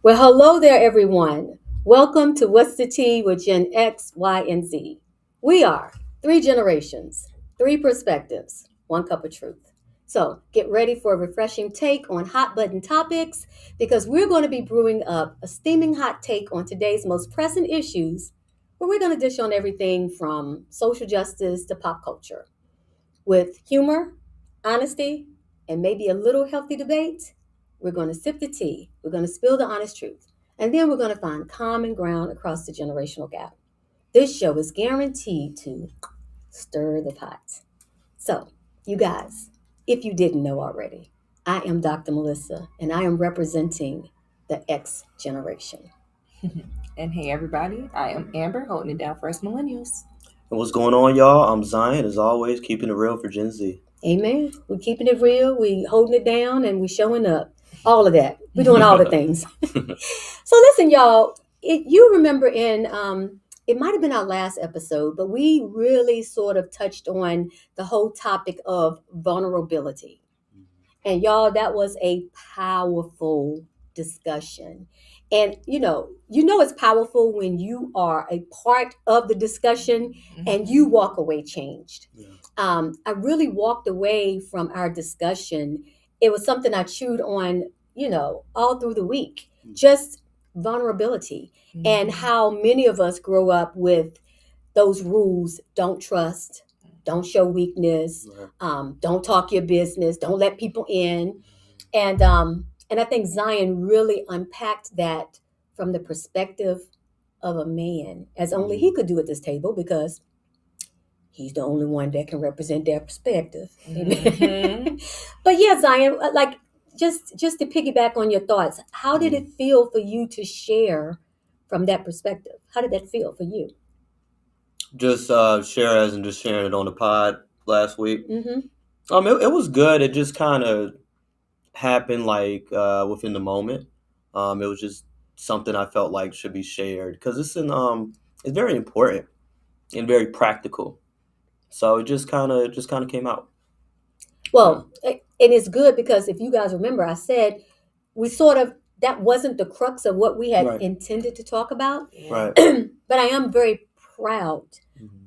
Well, hello there, everyone. Welcome to What's the Tea with Gen X, Y, and Z. We are three generations, three perspectives, one cup of truth. So get ready for a refreshing take on hot button topics because we're going to be brewing up a steaming hot take on today's most pressing issues, where we're going to dish on everything from social justice to pop culture. With humor, honesty, and maybe a little healthy debate, we're going to sip the tea, we're going to spill the honest truth, and then we're going to find common ground across the generational gap. This show is guaranteed to stir the pot. So, you guys, if you didn't know already, I am Dr. Melissa, and I am representing the X generation. And hey, everybody, I am Amber, holding it down for us Millennials. And what's going on, y'all? I'm Zion, as always, keeping it real for Gen Z. Amen. We're keeping it real, we holding it down, and we showing up. All of that. We're doing all the things. So listen, y'all, you remember it might have been our last episode, but we really sort of touched on the whole topic of vulnerability. And y'all, that was a powerful discussion. And it's powerful when you are a part of the discussion and you walk away changed. Yeah. I really walked away from our discussion. It was something I chewed on, all through the week. Just vulnerability and how many of us grow up with those rules: don't trust, don't show weakness, don't talk your business, don't let people in. And I think Zion really unpacked that from the perspective of a man, as only he could do at this table, because he's the only one that can represent their perspective. Amen. But yeah, Zion, like just to piggyback on your thoughts, how did it feel for you to share from that perspective? How did that feel for you? Just sharing it on the pod last week. Mm-hmm. It was good. It just kind of happened within the moment. It was just something I felt like should be shared because it's very important and very practical. So it just kind of came out. Well, and it's good because if you guys remember, I said that wasn't the crux of what we had intended to talk about. Right. But I am very proud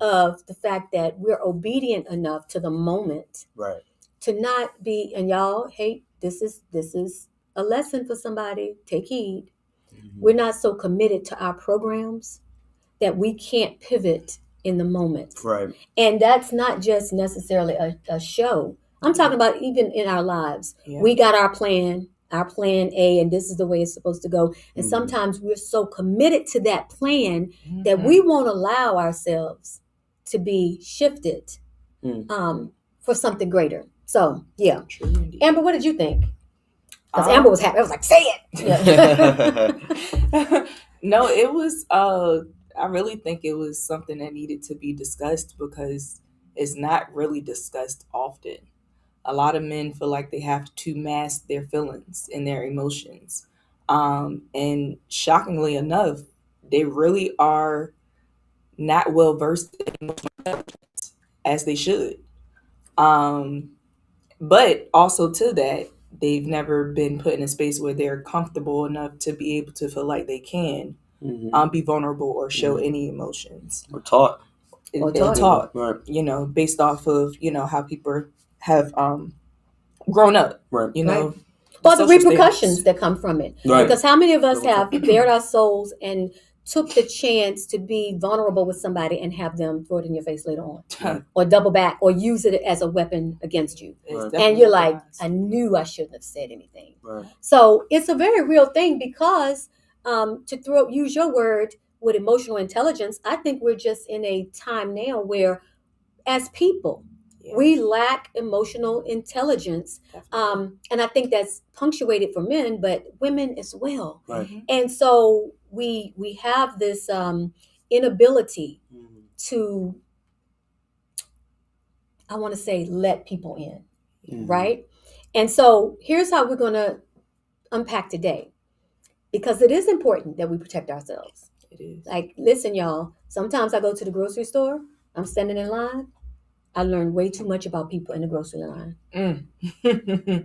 of the fact that we're obedient enough to the moment, right, to not be. And y'all, hey, this is a lesson for somebody. Take heed. We're not so committed to our programs that we can't pivot in the moment. Right. And that's not just necessarily a show. I'm talking about even in our lives. Yeah. We got our plan A, and this is the way it's supposed to go. And sometimes we're so committed to that plan that we won't allow ourselves to be shifted for something greater. So, yeah. Amber, what did you think? Because Amber was happy. I was like, say it. Yeah. No, it was, I really think it was something that needed to be discussed because it's not really discussed often. A lot of men feel like they have to mask their feelings and their emotions. And shockingly enough, they really are not well versed in emotional intelligence as they should. But also to that, they've never been put in a space where they're comfortable enough to be able to feel like they can be vulnerable or show any emotions. Or taught. Taught, right. Based off of, how people have grown up, right. Or the repercussions that come from it. Right. Because how many of us have bared our souls and took the chance to be vulnerable with somebody and have them throw it in your face later on, or double back, or use it as a weapon against you. Right. And you're like, I knew I shouldn't have said anything. Right. So it's a very real thing because use your word with emotional intelligence, I think we're just in a time now where as people, we lack emotional intelligence. And I think that's punctuated for men, but women as well. Right. And so we have this inability to, I want to say, let people in, right? And so here's how we're going to unpack today, because it is important that we protect ourselves. It is. Like, listen, y'all, sometimes I go to the grocery store, I'm standing in line, I learned way too much about people in the grocery line.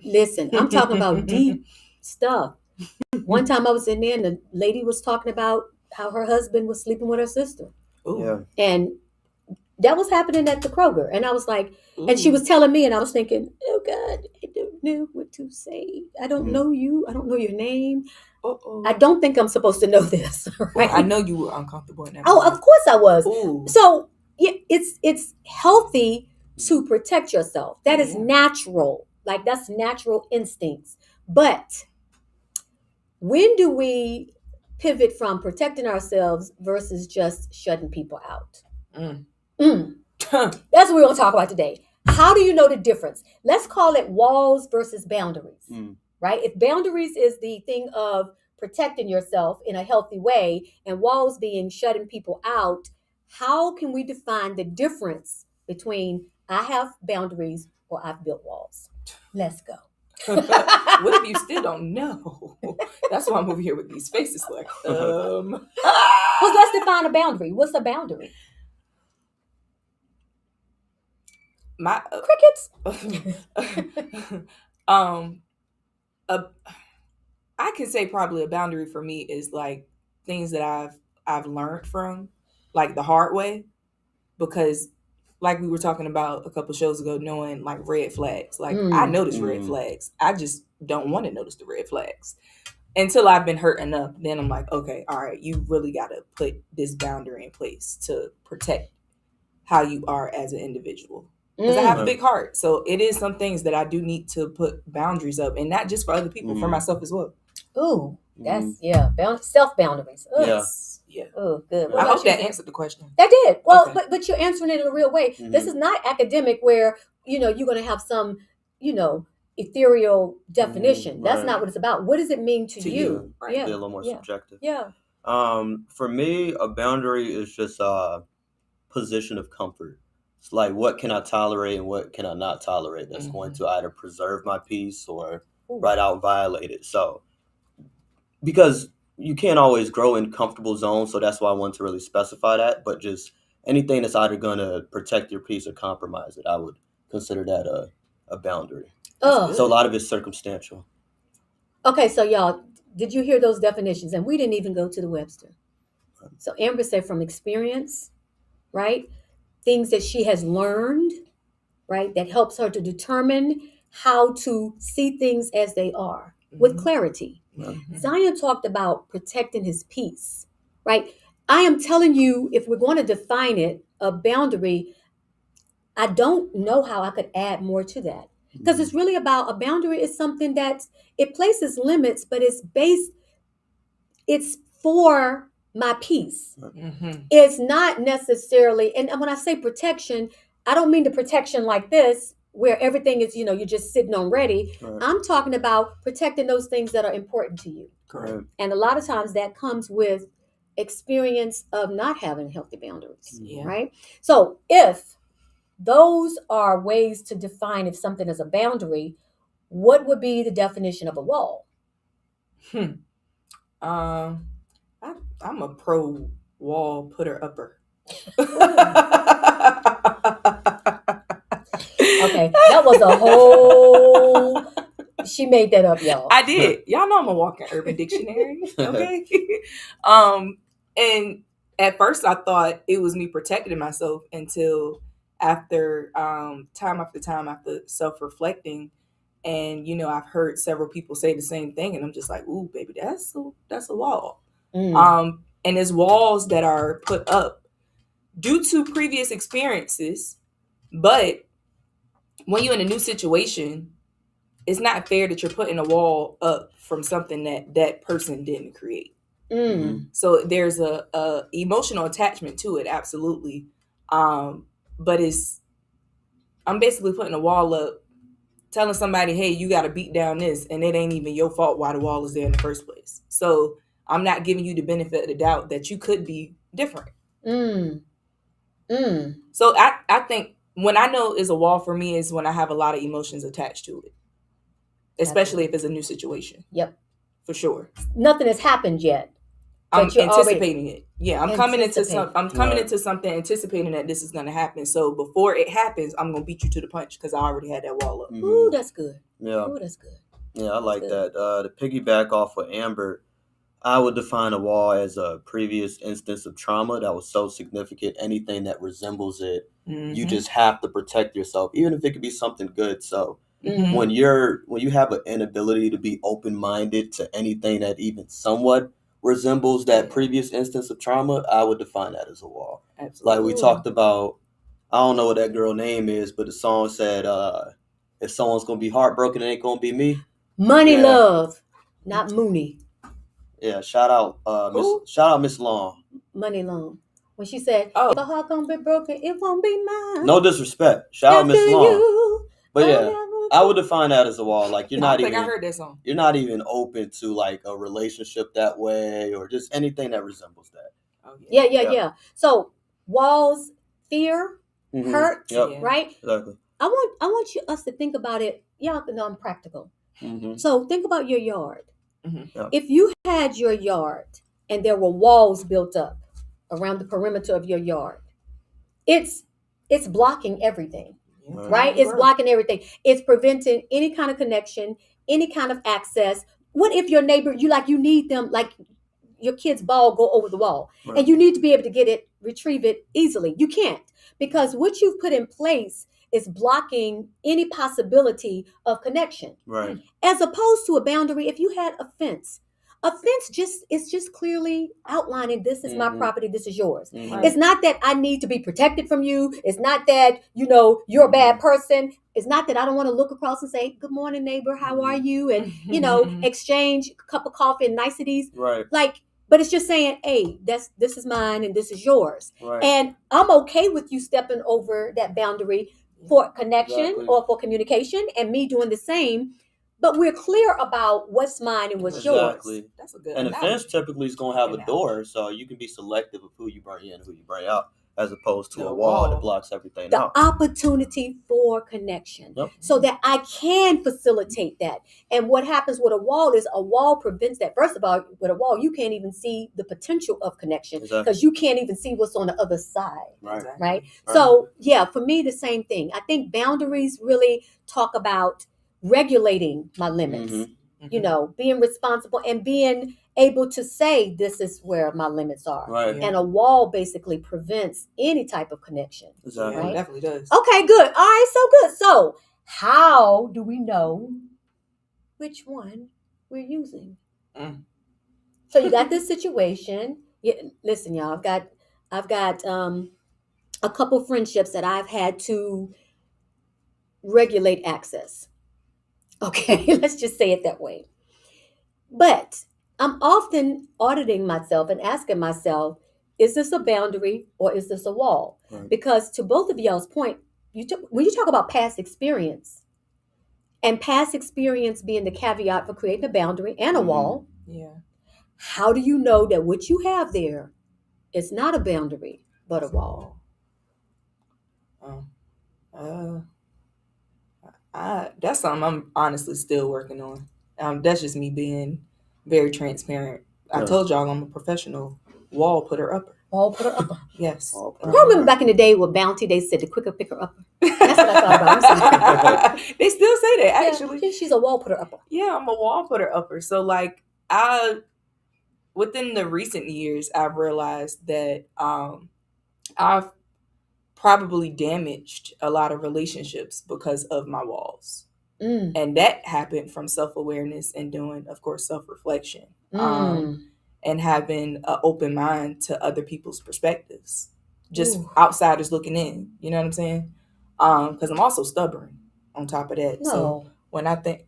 Listen, I'm talking about deep stuff. One time I was in there and the lady was talking about how her husband was sleeping with her sister. Ooh. Yeah. And that was happening at the Kroger. And I was like, Ooh. and she was telling me, and I was thinking, oh God, I don't know what to say. I don't know you. I don't know your name. Uh-oh. I don't think I'm supposed to know this. Right? Well, I know you were uncomfortable in that. Oh, of course I was. Ooh. So yeah, it's healthy to protect yourself. That is natural. Like that's natural instincts. But when do we pivot from protecting ourselves versus just shutting people out? That's what we're going to talk about today. How do you know the difference? Let's call it walls versus boundaries, right? If boundaries is the thing of protecting yourself in a healthy way and walls being shutting people out, how can we define the difference between I have boundaries or I've built walls? Let's go. What if you still don't know? That's why I'm over here with these faces like, Well, let's define a boundary. What's a boundary? My crickets. I can say probably a boundary for me is like things that I've learned from, like the hard way, because like we were talking about a couple shows ago, knowing like red flags. Like I notice red flags. I just don't want to notice the red flags until I've been hurt enough. Then I'm like, okay, all right, you really got to put this boundary in place to protect how you are as an individual. Because I have a big heart. So it is some things that I do need to put boundaries up, and not just for other people, for myself as well. Ooh, that's self boundaries. Yeah. Oh, good. I hope that answered the question. That did. Well, Okay. but you're answering it in a real way. This is not academic where, you're going to have some, ethereal definition. That's not what it's about. What does it mean to you? Right. Yeah. Be a little more subjective. Yeah. For me, a boundary is just a position of comfort. It's like, what can I tolerate and what can I not tolerate that's going to either preserve my peace or right out violate it. So, because you can't always grow in comfortable zones, so that's why I want to really specify that. But just anything that's either going to protect your peace or compromise it, I would consider that a boundary. So a lot of it's circumstantial. Okay, so y'all, did you hear those definitions? And we didn't even go to the Webster. So Amber said from experience, right? Things that she has learned, right? That helps her to determine how to see things as they are with clarity. Zion talked about protecting his peace, right? I am telling you, if we're going to define it, a boundary, I don't know how I could add more to that. Because it's really about, a boundary is something that it places limits, but it's for my peace. It's not necessarily, and when I say protection, I don't mean the protection like this, where everything is, you're just sitting on ready. Right. I'm talking about protecting those things that are important to you. Correct. And a lot of times that comes with experience of not having healthy boundaries, right? So if those are ways to define if something is a boundary, what would be the definition of a wall? I'm a pro wall putter upper. Okay, that was a whole. She made that up, y'all. I did. Y'all know I'm a walking Urban Dictionary. Okay. And at first I thought it was me protecting myself until after time after self-reflecting, and I've heard several people say the same thing, and I'm just like, ooh, baby, that's a wall. And there's walls that are put up due to previous experiences, but when you're in a new situation, it's not fair that you're putting a wall up from something that person didn't create. So there's a emotional attachment to it, absolutely. But I'm basically putting a wall up, telling somebody, hey, you got to beat down this, and it ain't even your fault why the wall is there in the first place. So I'm not giving you the benefit of the doubt that you could be different. So I think when I know it's a wall for me is when I have a lot of emotions attached to it, especially if it's a new situation. Yep. For sure. Nothing has happened yet. I'm anticipating it. Yeah, I'm coming into something anticipating that this is going to happen. So before it happens, I'm going to beat you to the punch because I already had that wall up. Ooh, that's good. Yeah. Ooh, that's good. Yeah, I like good. that. To piggyback off of Amber, I would define a wall as a previous instance of trauma that was so significant. Anything that resembles it, you Mm-hmm. just have to protect yourself, even if it could be something good. So Mm-hmm. when you have an inability to be open minded to anything that even somewhat resembles that previous instance of trauma, I would define that as a wall. Like we Absolutely. talked about, I don't know what that girl name is, but the song said, "If someone's gonna be heartbroken, it ain't gonna be me." Money Yeah. Love, not Mooney. Yeah, shout out, Who? Miss Long. Money Long. When she said, Oh. if a heart gonna be broken, it won't be mine. No disrespect, shout out After Miss Long. you, But yeah, never I would define that as a wall. Like I think I heard that song. you're not even open to like a relationship that way or just anything that resembles that. Oh, Yeah. So walls, fear, hurt, Yep. Yeah. right? Exactly. I want us to think about it. Y'all know I'm practical. So think about your yard. Mm-hmm. If you had your yard and there were walls built up around the perimeter of your yard, it's blocking everything, right? It's blocking everything. It's preventing any kind of connection, any kind of access. What if your neighbor, you need them, like your kid's ball go over the wall, and you need to be able to retrieve it easily. You can't, because what you've put in place is blocking any possibility of connection. Right. As opposed to a boundary, if you had a fence just clearly outlining, this is my property, this is yours. Right. It's not that I need to be protected from you. It's not that, you're a bad person. It's not that I don't want to look across and say, good morning, neighbor, how are you? And, exchange a cup of coffee and niceties. Right. Like, but it's just saying, hey, this is mine and this is yours. Right. And I'm okay with you stepping over that boundary for connection or for communication, and me doing the same. But we're clear about what's mine and what's yours. That's a good. And a fence typically is going to have a door, so you can be selective of who you bring in and who you bring out, as opposed to a wall that blocks everything out. The opportunity for connection, so that I can facilitate that. And what happens with a wall is a wall prevents that. First of all, with a wall, you can't even see the potential of connection, because you can't even see what's on the other side. Right? So, yeah, for me, the same thing. I think boundaries really talk about regulating my limits, being responsible and being able to say, this is where my limits are. Right. And a wall basically prevents any type of connection. Exactly. Yeah, it definitely does. Okay, good. All right, so good. So how do we know which one we're using? So you got this situation. Listen, y'all, I've got a couple friendships that I've had to regulate access. Okay, let's just say it that way. But I'm often auditing myself and asking myself, is this a boundary or is this a wall? Right. Because to both of y'all's point, when you talk about past experience, and past experience being the caveat for creating a boundary and a wall, how do you know that what you have there is not a boundary but a wall? That's something I'm honestly still working on. That's just me being very transparent. I told y'all I'm a professional wall putter upper. Wall putter upper. Yes. I remember back in the day with Bounty, they said the quicker picker upper. That's what I thought about. I'm sorry. They still say that, actually. Yeah, she's a wall putter upper. Yeah, I'm a wall putter upper. So, like, within the recent years, I've realized that I've probably damaged a lot of relationships because of my walls. And that happened from self-awareness and doing, of course, self-reflection. And having an open mind to other people's perspectives. Just outsiders looking in. You know what I'm saying? Because I'm also stubborn on top of that. No. So when I think...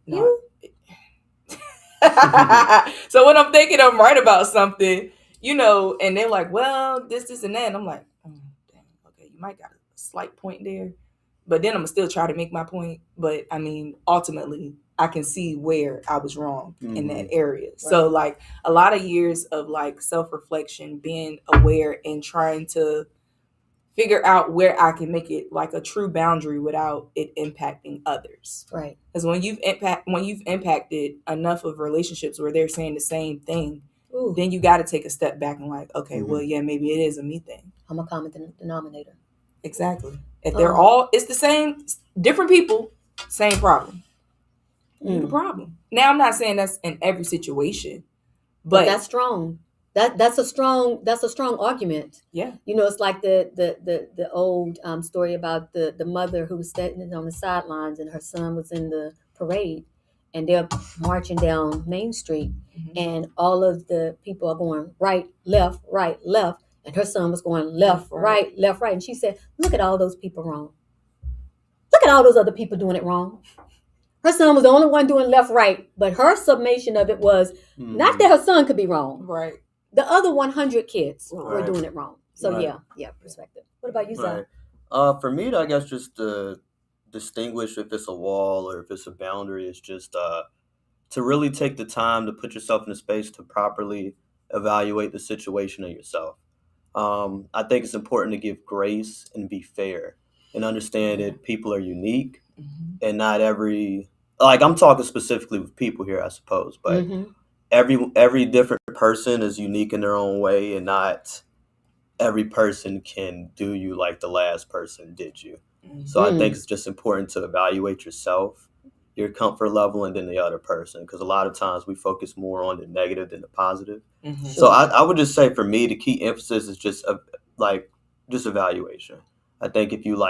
So when I'm thinking I'm right about something, and they're like, well, this, and that. And I'm like, oh, dang, okay, you might got a slight point there. But then I'm going to still try to make my point. But, I mean, ultimately, I can see where I was wrong in that area. Right. So, like, a lot of years of, like, self-reflection, being aware and trying to figure out where I can make it, like, a true boundary without it impacting others. Right. Because when you've impacted enough of relationships where they're saying the same thing, then you got to take a step back and, like, okay, well, yeah, maybe it is a me thing. I'm a common denominator. Exactly. If they're all, it's the same, different people, same problem. You the problem. Now, I'm not saying that's in every situation, but that's strong. That's a strong argument. Yeah. You know, it's like the old story about the mother who was standing on the sidelines and her son was in the parade, and they're marching down Main Street, and all of the people are going right, left, and her son was going left, right, and she said, "Look at all those people wrong. Look at all those other people doing it wrong." Her son was the only one doing left, right, but her summation of it was not that her son could be wrong. Right. The other 100 kids were doing it wrong. So yeah, perspective. What about you, Zach? For me, I guess just to distinguish if it's a wall or if it's a boundary is just to really take the time to put yourself in a space to properly evaluate the situation and yourself. I think it's important to give grace and be fair and understand that people are unique and not every, like I'm talking specifically with people here, I suppose, but every different person is unique in their own way, and not every person can do you like the last person did you. So I think it's just important to evaluate yourself, your comfort level, and then the other person, because a lot of times we focus more on the negative than the positive. So I would just say for me, the key emphasis is just just evaluation. I think if you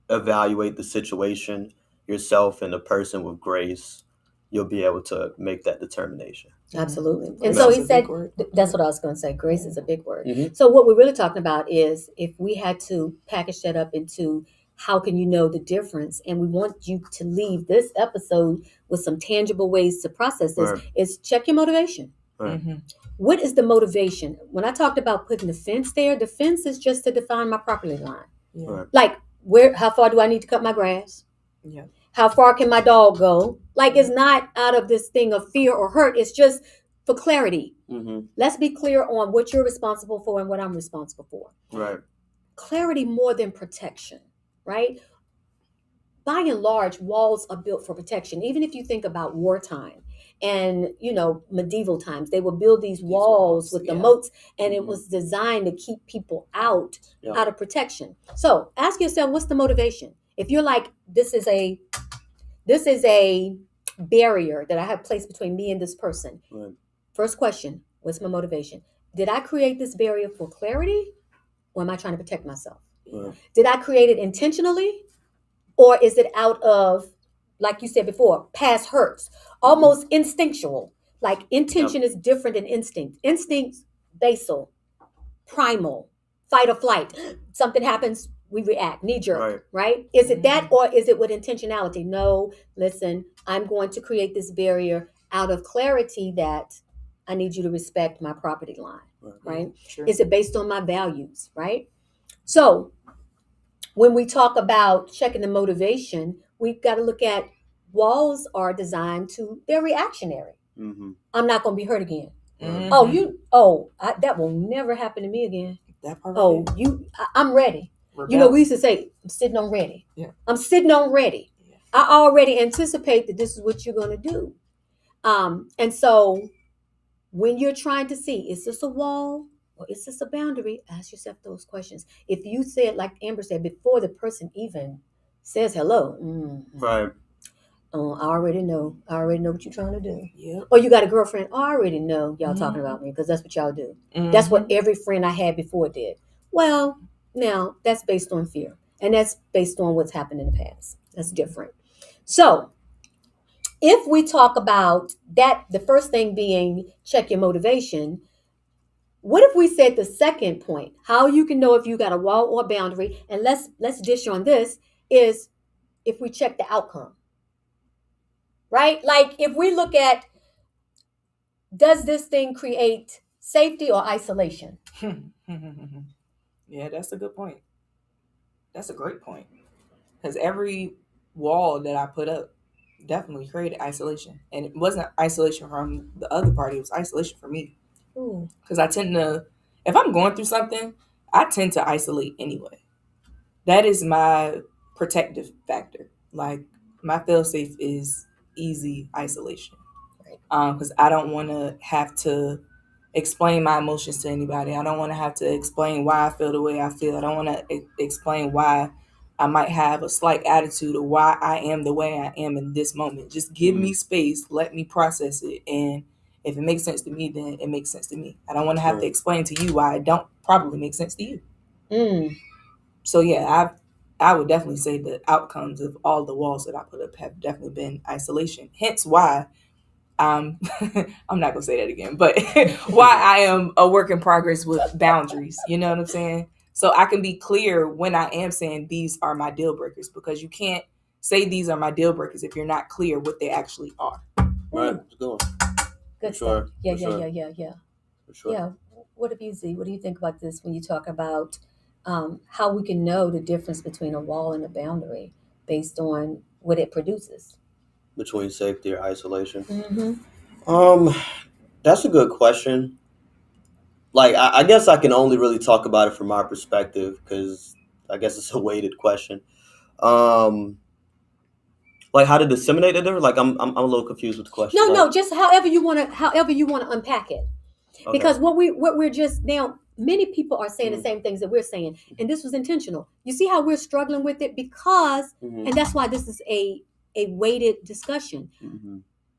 evaluate the situation, yourself, and the person with grace, you'll be able to make that determination. Absolutely. And so he said, that's what I was going to say. Grace is a big word. So what we're really talking about is if we had to package that up into how can you know the difference, and we want you to leave this episode with some tangible ways to process this, is check your motivation. What is the motivation? When I talked about putting the fence there, the fence is just to define my property line. Like, how far do I need to cut my grass? How far can my dog go? Like, it's not out of this thing of fear or hurt. It's just for clarity. Let's be clear on what you're responsible for and what I'm responsible for. Clarity more than protection, right? By and large, walls are built for protection. Even if you think about wartime and, medieval times, they would build these walls with the moats, and it was designed to keep people out of protection. So ask yourself, what's the motivation? If you're like, this is a barrier that I have placed between me and this person. First question, what's my motivation? Did I create this barrier for clarity, or am I trying to protect myself? Did I create it intentionally, or is it out of, like you said before, past hurts, almost instinctual? Like intention is different than instinct. Instinct's basal, primal, fight or flight. Something happens, we react, knee jerk, right? Is it that, or is it with intentionality? No, listen, I'm going to create this barrier out of clarity that I need you to respect my property line, right? Sure. Is it based on my values, right? So when we talk about checking the motivation, we've got to look at walls are designed they're reactionary. I'm not going to be hurt again. That will never happen to me again. I'm ready. We used to say, I'm sitting on ready. I'm sitting on ready. I already anticipate that this is what you're going to do. And so when you're trying to see, is this a wall or is this a boundary? Ask yourself those questions. If you said, like Amber said, before the person even says hello, I already know what you're trying to do. Or you got a girlfriend, I already know y'all talking about me, because that's what y'all do. That's what every friend I had before did. Well, now that's based on fear, and that's based on what's happened in the past. That's different. So if we talk about that, the first thing being check your motivation, what if we said the second point, how you can know if you got a wall or boundary, and let's dish on this, is if we check the outcome, right? Like if we look at, does this thing create safety or isolation? Yeah, that's a good point. That's a great point. Because every wall that I put up definitely created isolation. And it wasn't isolation from the other party, it was isolation for me. Because I tend to, if I'm going through something, I tend to isolate anyway. That is my protective factor. Like, my fail-safe is easy isolation. Because I don't want to have to explain my emotions to anybody. I don't want to have to explain why I feel the way I feel. I don't want to explain why I might have a slight attitude of why I am the way I am in this moment. Just give me space, let me process it, and if it makes sense to me, then it makes sense to me. I don't want to have to explain to you why it don't probably make sense to you. So yeah, I would definitely say the outcomes of all the walls that I put up have definitely been isolation. Hence why I'm not gonna say that again, but why I am a work in progress with boundaries. You know what I'm saying? So I can be clear when I am saying these are my deal breakers, because you can't say these are my deal breakers if you're not clear what they actually are. Right. Good. Good sure. stuff. Yeah. For sure. Yeah. What do you think about this when you talk about how we can know the difference between a wall and a boundary based on what it produces? Between safety or isolation? Mm-hmm. That's a good question. Like, I guess I can only really talk about it from my perspective because I guess it's a weighted question. Like how to disseminate it there? Like I'm a little confused with the question. No, just however you want to unpack it. Okay. Because what we're just now, many people are saying the same things that we're saying, and this was intentional. You see how we're struggling with it because, and that's why this is a weighted discussion.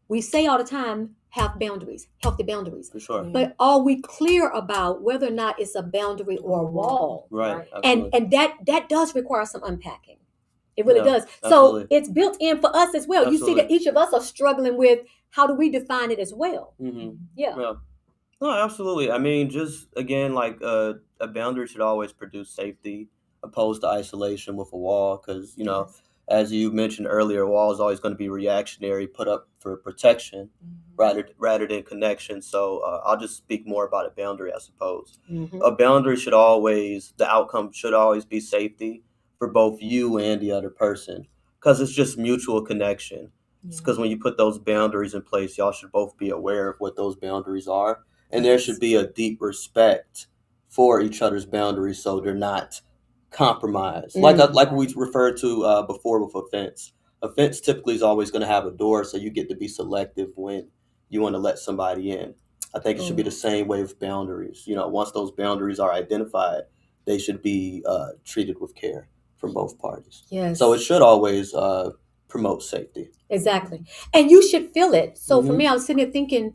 We say all the time, have boundaries, healthy boundaries. For sure. But are we clear about whether or not it's a boundary or a wall? Right. And that does require some unpacking. It really does. Absolutely. So it's built in for us as well. Absolutely. You see that each of us are struggling with how do we define it as well. Yeah. No, absolutely. I mean, just again, like a boundary should always produce safety, opposed to isolation with a wall. Because as you mentioned earlier, a wall is always going to be reactionary, put up for protection, rather than connection. So I'll just speak more about a boundary, I suppose. A boundary the outcome should always be safety for both you and the other person, because it's just mutual connection. Because when you put those boundaries in place, y'all should both be aware of what those boundaries are. And there should be a deep respect for each other's boundaries so they're not compromised. Like we referred to before with a fence. A fence typically is always going to have a door, so you get to be selective when you want to let somebody in. I think it should be the same way with boundaries. Once those boundaries are identified, they should be treated with care from both parties. Yes. So it should always promote safety. Exactly. And you should feel it. So for me, I was sitting there thinking,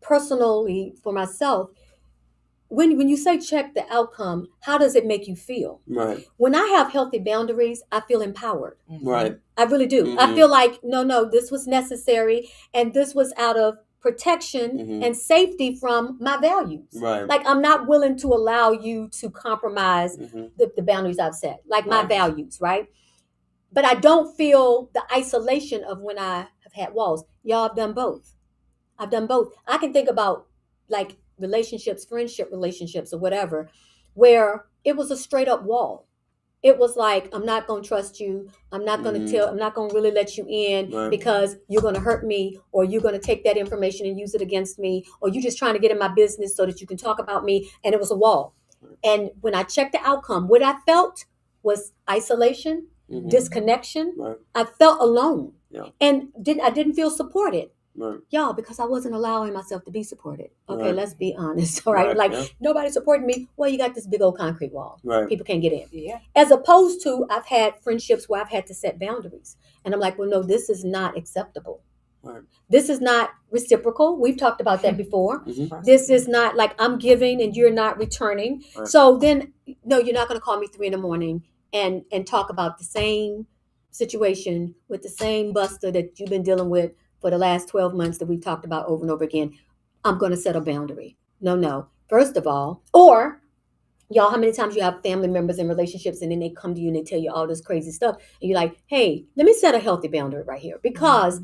personally for myself, when you say check the outcome, how does it make you feel? Right. When I have healthy boundaries, I feel empowered. Right. I really do. I feel like no, this was necessary, and this was out of protection and safety from my values. Right. Like I'm not willing to allow you to compromise the boundaries I've set, like my values, right? But I don't feel the isolation of when I have had walls. Y'all have done both. I've done both. I can think about like relationships, friendship relationships or whatever, where it was a straight up wall. It was like, I'm not going to trust you. I'm not going to really let you in because you're going to hurt me, or you're going to take that information and use it against me, or you're just trying to get in my business so that you can talk about me. And it was a wall. And when I checked the outcome, what I felt was isolation, disconnection. I felt alone and I didn't feel supported. Y'all, because I wasn't allowing myself to be supported. Okay, let's be honest. All right. Nobody's supporting me. Well, you got this big old concrete wall. People can't get in. Yeah. As opposed to I've had friendships where I've had to set boundaries. And I'm like, well, no, this is not acceptable. This is not reciprocal. We've talked about that before. This is not like I'm giving and you're not returning. So then, no, you're not going to call me 3 a.m. and talk about the same situation with the same buster that you've been dealing with for the last 12 months that we've talked about over and over again. I'm going to set a boundary. No. First of all, or y'all, how many times you have family members in relationships and then they come to you and they tell you all this crazy stuff. And you're like, hey, let me set a healthy boundary right here because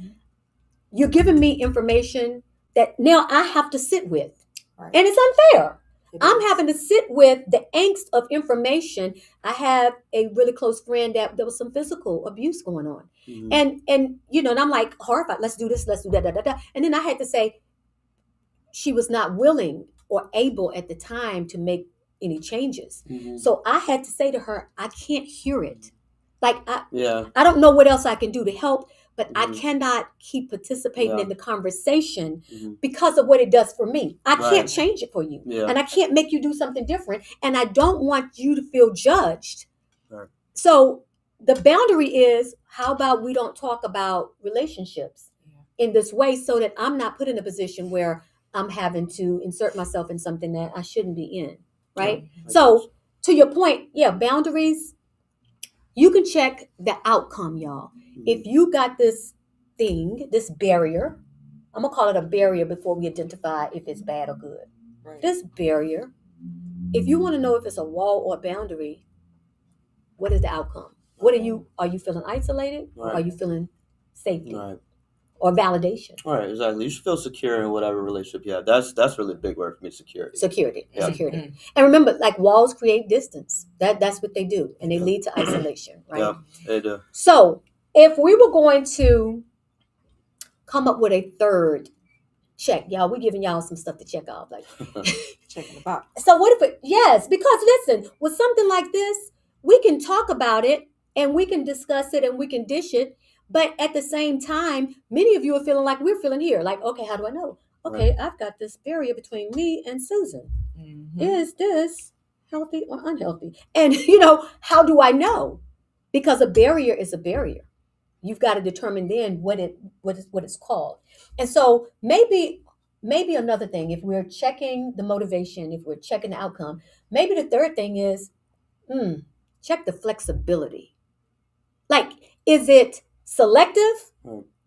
you're giving me information that now I have to sit with. And it's unfair. I'm having to sit with the angst of information. I have a really close friend that there was some physical abuse going on. And and I'm like horrified. Let's do this. Let's do that. And then I had to say she was not willing or able at the time to make any changes. So I had to say to her, I can't hear it. Like I don't know what else I can do to help, but I cannot keep participating in the conversation because of what it does for me. I can't change it for you. And I can't make you do something different. And I don't want you to feel judged. So the boundary is, how about we don't talk about relationships in this way, so that I'm not put in a position where I'm having to insert myself in something that I shouldn't be in, right? So to your point, yeah, boundaries, you can check the outcome, y'all. If you got this thing, this barrier, I'm gonna call it a barrier before we identify if it's bad or good. Right. This barrier, if you want to know if it's a wall or a boundary, what is the outcome? What are you feeling isolated? Or are you feeling safety? Right. Or validation? Right, exactly. You should feel secure in whatever relationship you have. That's really a big word for me, security. Security. Yeah. Security. Mm-hmm. And remember, like, walls create distance. That's what they do. And they lead to isolation, right? Yeah, they do. So if we were going to come up with a third check, y'all, we're giving y'all some stuff to check off. Like, Checking the box. so what if it, yes, because listen, with something like this, we can talk about it and we can discuss it and we can dish it. But at the same time, many of you are feeling like we're feeling here. Like, okay, how do I know? Okay, I've got this barrier between me and Susan. Mm-hmm. Is this healthy or unhealthy? And, how do I know? Because a barrier is a barrier. You've got to determine then what it's called. And so maybe another thing, if we're checking the motivation, if we're checking the outcome, maybe the third thing is check the flexibility. Like, is it selective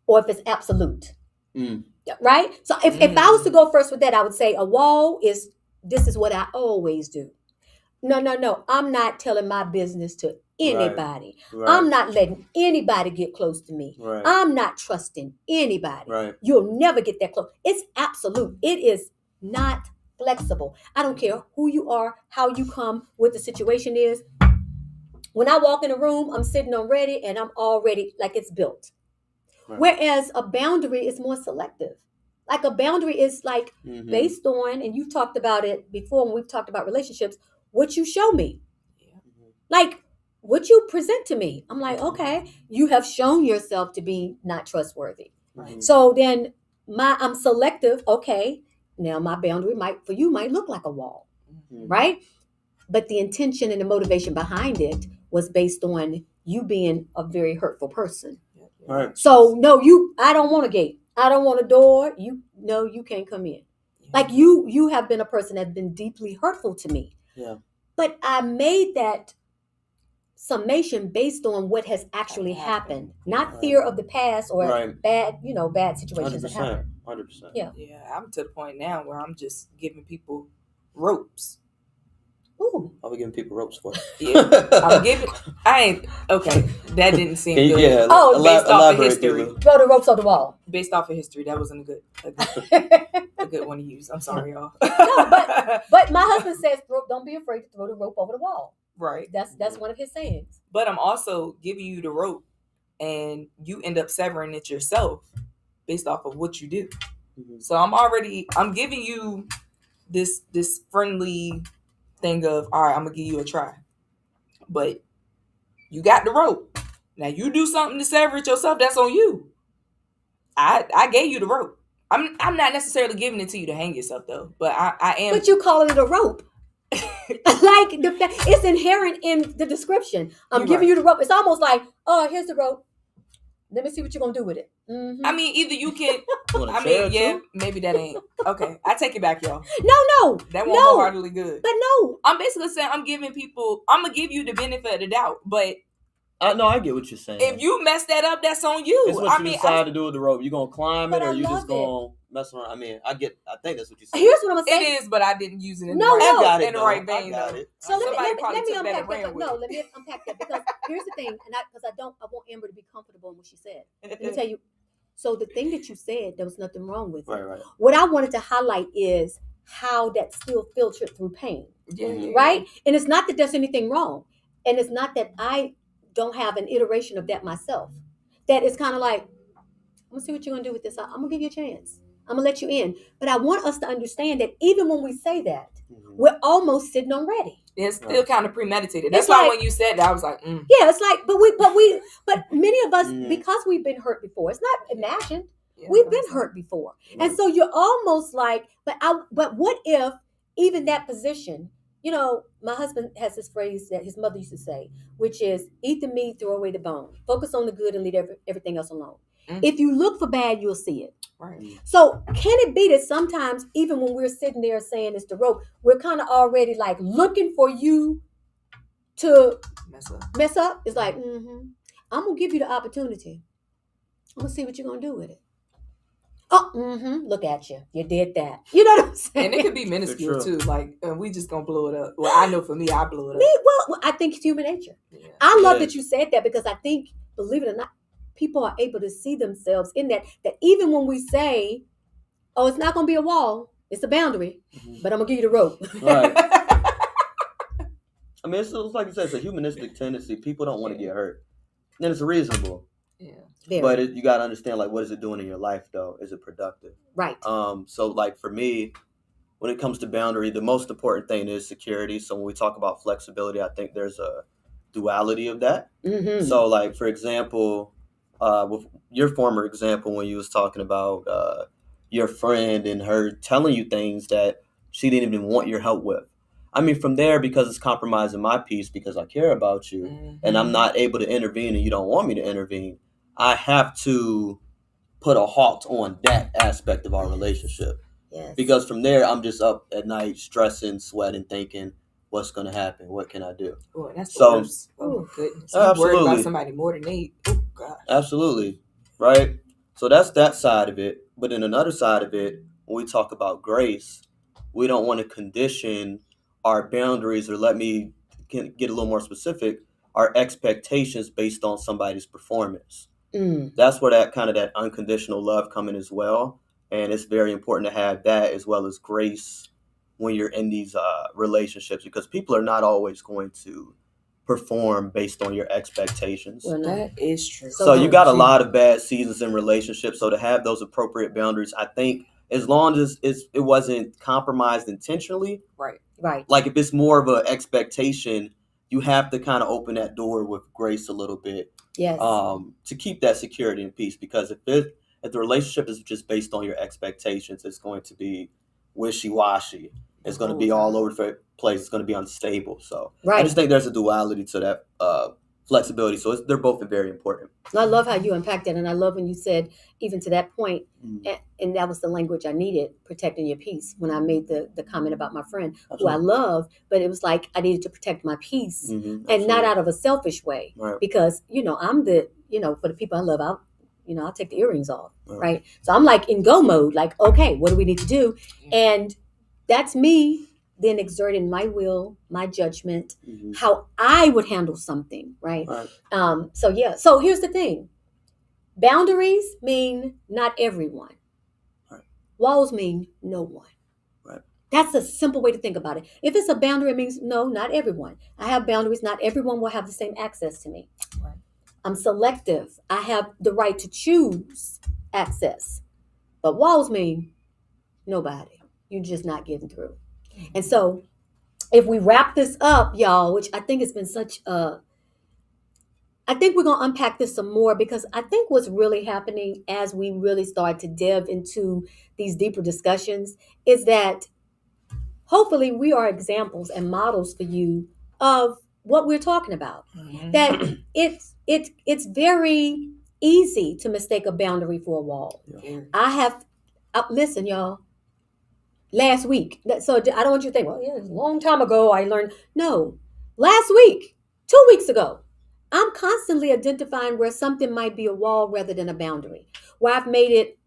or if it's absolute? Right? So if I was to go first with that, I would say a wall is, this is what I always do. No. I'm not telling my business to anybody. Right. I'm not letting anybody get close to me. Right. I'm not trusting anybody. Right. You'll never get that close. It's absolute. It is not flexible. I don't care who you are, how you come, what the situation is. When I walk in a room, I'm sitting on ready and I'm already like it's built. Right. Whereas a boundary is more selective. Like a boundary is like based on, and you've talked about it before when we've talked about relationships, what you show me. Like what you present to me. I'm like, okay, you have shown yourself to be not trustworthy. Right. So then I'm selective. Okay, now my boundary might look like a wall, right? But the intention and the motivation behind it was based on you being a very hurtful person. Right. So no, I don't want a gate. I don't want a door. You can't come in. Like you have been a person that's been deeply hurtful to me. Yeah. But I made that summation based on what has actually happened, not fear of the past or bad situations that happen. 100%. Yeah, I'm to the point now where I'm just giving people ropes. Ooh. Are we giving people ropes for? Yeah, okay. That didn't seem good. Yeah. Based off of history. Throw the ropes on the wall. Based off of history, that wasn't a good one to use. I'm sorry, y'all. No, but my husband says, don't be afraid to throw the rope over the wall. Right. That's one of his sayings. But I'm also giving you the rope, and you end up severing it yourself based off of what you do. Mm-hmm. So I'm giving you this friendly thing of, all right, I'm gonna give you a try, but you got the rope. Now you do something to sever it yourself, that's on you. I gave you the rope. I'm not necessarily giving it to you to hang yourself though, but I am. But you calling it a rope. Like it's inherent in the description. I'm giving you the rope. It's almost like, oh, here's the rope. Let me see what you're gonna do with it. Mm-hmm. I mean, either you can. Maybe that ain't okay. I take it back, y'all. No, that won't wholeheartedly good. But no, I'm basically saying I'm gonna give you the benefit of the doubt, but. No, I get what you're saying. If you mess that up, that's on you. It's what you decide to do with the rope. You gonna climb it, or you just gonna mess around? I mean, I think that's what you said. Here's what I'm saying. It is, but I didn't use it in the right vein. So let me unpack that. No, let me unpack that because here's the thing, and I want Amber to be comfortable in what she said. Let me tell you. So the thing that you said, there was nothing wrong with it. Right. What I wanted to highlight is how that still filtered through pain. Yeah. Right? And it's not that there's anything wrong, and it's not that I don't have an iteration of that myself. That is kind of like, I'm gonna see what you're gonna do with this. I'm gonna give you a chance. I'm gonna let you in. But I want us to understand that even when we say that, we're almost sitting on ready. It's still kind of premeditated. That's why when you said that, I was like, Yeah, it's like, but many of us, because we've been hurt before, it's not imagined. Yeah, we've been hurt before. Yeah. And so you're almost like, but what if even that position, You know, my husband has this phrase that his mother used to say, which is eat the meat, throw away the bone. Focus on the good and leave everything else alone. If you look for bad, you'll see it. Right. So can it be that sometimes, even when we're sitting there saying it's the rope, we're kind of already like looking for you to mess up? It's like, I'm going to give you the opportunity. I'm going to see what you're going to do with it. Oh, look at you. You did that. You know what I'm saying? And it could be minuscule too. Like, we just gonna blow it up. Well, I know for me, I blew it up. Well, I think it's human nature. Yeah. I love that you said that, because I think, believe it or not, people are able to see themselves in that. That even when we say, "Oh, it's not gonna be a wall, it's a boundary," but I'm gonna give you the rope. Right. I mean, it's like you said, it's a humanistic tendency. People don't want to get hurt. And it's reasonable. Yeah. Very. But you got to understand, like, what is it doing in your life, though? Is it productive? Right. So, like, for me, when it comes to boundary, the most important thing is security. So when we talk about flexibility, I think there's a duality of that. Mm-hmm. So, like, for example, with your former example, when you was talking about your friend and her telling you things that she didn't even want your help with. I mean, from there, because it's compromising my peace, because I care about you, and I'm not able to intervene and you don't want me to intervene, I have to put a halt on that aspect of our relationship. Yes. Because from there, I'm just up at night stressing, sweating, thinking, what's going to happen? What can I do? Oh, that's the worst. Oh, goodness. I'm worried about somebody more than me. Oh, gosh. Absolutely. Right? So that's that side of it. But then another side of it, when we talk about grace, we don't want to condition our boundaries, or let me get a little more specific, our expectations based on somebody's performance. That's where that kind of that unconditional love come in as well. And it's very important to have that as well as grace when you're in these relationships, because people are not always going to perform based on your expectations. Well, that is true. So you got a lot of bad seasons in relationships. So to have those appropriate boundaries, I think, as long as it wasn't compromised intentionally. Right. Like if it's more of an expectation, you have to kind of open that door with grace a little bit. Yes. To keep that security and peace, because if the relationship is just based on your expectations, it's going to be wishy-washy. It's going to be all over the place. It's going to be unstable. So I just think there's a duality to that flexibility. So they're both very important. I love how you unpacked that, and I love when you said, even to that point, and that was the language I needed, protecting your peace, when I made the comment about my friend, who I love, but it was like I needed to protect my peace, and not out of a selfish way, because, I'm for the people I love, I'll take the earrings off, right? So I'm like in go mode, like, okay, what do we need to do? And that's me then exerting my will, my judgment, how I would handle something, right? So here's the thing. Boundaries mean not everyone. Walls mean no one. That's a simple way to think about it. If it's a boundary, it means no, not everyone. I have boundaries. Not everyone will have the same access to me. I'm selective. I have the right to choose access. But walls mean nobody. You're just not getting through. And so if we wrap this up, y'all, which I think has been I think we're going to unpack this some more, because I think what's really happening as we really start to delve into these deeper discussions is that hopefully we are examples and models for you of what we're talking about. That it's very easy to mistake a boundary for a wall. Listen, y'all. Last week. So I don't want you to think, well, it's a long time ago I learned. No. Last week, 2 weeks ago, I'm constantly identifying where something might be a wall rather than a boundary, where I've made it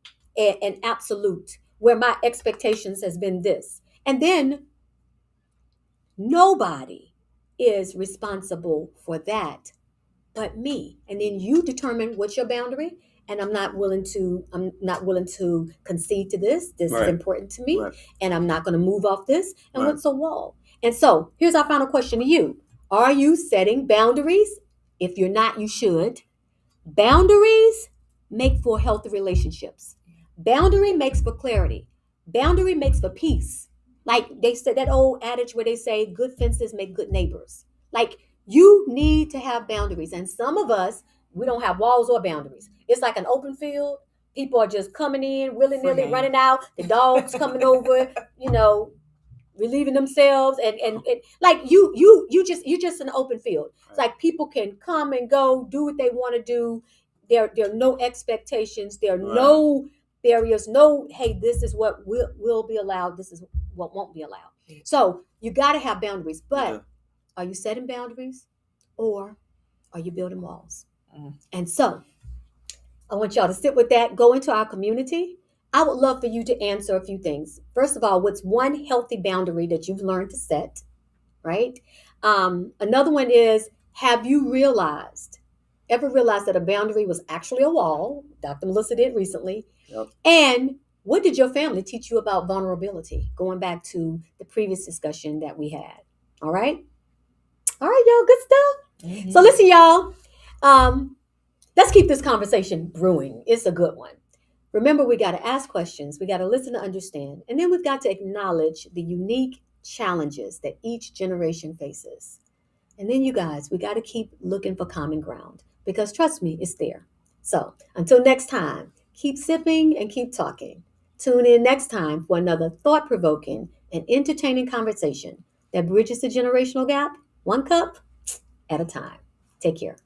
an absolute, where my expectations has been this. And then nobody is responsible for that but me. And then you determine what's your boundary. And I'm not willing to concede to this. This is important to me. And I'm not going to move off this. And what's a wall? And so here's our final question to you. Are you setting boundaries? If you're not, you should. Boundaries make for healthy relationships. Boundary makes for clarity. Boundary makes for peace. Like they said, that old adage where they say good fences make good neighbors. Like you need to have boundaries. And some of us, we don't have walls or boundaries. It's like an open field. People are just coming in willy-nilly, running out. The dogs coming over, relieving themselves, and like you're just an open field. It's like people can come and go, do what they want to do. There are no expectations. There are no barriers. No, hey, this is what will be allowed. This is what won't be allowed. So you got to have boundaries. But are you setting boundaries, or are you building walls? And so I want y'all to sit with that. Go into our community. I would love for you to answer a few things. First of all, what's one healthy boundary that you've learned to set, right? Another one is, have you ever realized that a boundary was actually a wall? Dr. Melissa did recently. Yep. And what did your family teach you about vulnerability? Going back to the previous discussion that we had. All right? All right, y'all, good stuff. Mm-hmm. So listen, y'all. Let's keep this conversation brewing. It's a good one. Remember, we got to ask questions. We got to listen to understand. And then we've got to acknowledge the unique challenges that each generation faces. And then, you guys, we got to keep looking for common ground, because trust me, it's there. So until next time, keep sipping and keep talking. Tune in next time for another thought-provoking and entertaining conversation that bridges the generational gap, one cup at a time. Take care.